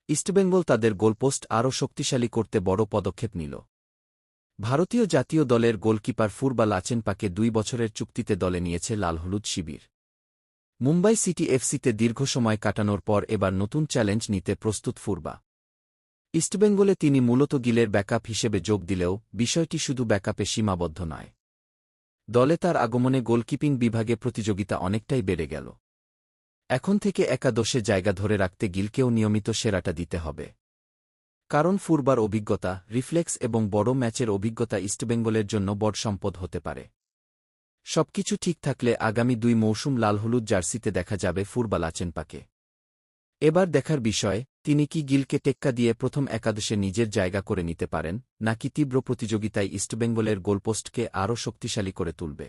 ইস্টবেঙ্গল তাদের গোলপোস্ট আরও শক্তিশালী করতে বড় পদক্ষেপ নিল। ভারতীয় জাতীয় দলের গোলকিপার ফুরবা লাচেনপাকে 2 বছরের চুক্তিতে দলে নিয়েছে লালহলুদ শিবির। মুম্বাই সিটি এফসিতে দীর্ঘ সময় কাটানোর পর এবার নতুন চ্যালেঞ্জ নিতে প্রস্তুত ফুরবা। ইস্টবেঙ্গলে তিনি মূলত গিলের ব্যাকআপ হিসেবে যোগ দিলেও বিষয়টি শুধু ব্যাকআপে সীমাবদ্ধ নয়। দলে তার আগমনে গোলকিপিং বিভাগে প্রতিযোগিতা অনেকটাই বেড়ে গেল। এখন থেকে একাদশে জায়গা ধরে রাখতে গিলকেও নিয়মিত সেরাটা দিতে হবে। কারণ ফুরবার অভিজ্ঞতা, রিফ্লেক্স এবং বড় ম্যাচের অভিজ্ঞতা ইস্টবেঙ্গলের জন্য বড় সম্পদ হতে পারে। সবকিছু ঠিক থাকলে আগামী 2 মৌসুম লালহলুদ জার্সিতে দেখা যাবে ফুরবা লাচেনপাকে। এবার দেখার বিষয়, তিনি কি গিলকে টেক্কা দিয়ে প্রথম একাদশে নিজের জায়গা করে নিতে পারেন, নাকি তীব্র প্রতিযোগিতায় ইস্টবেঙ্গলের গোলপোস্টকে আরও শক্তিশালী করে তুলবে।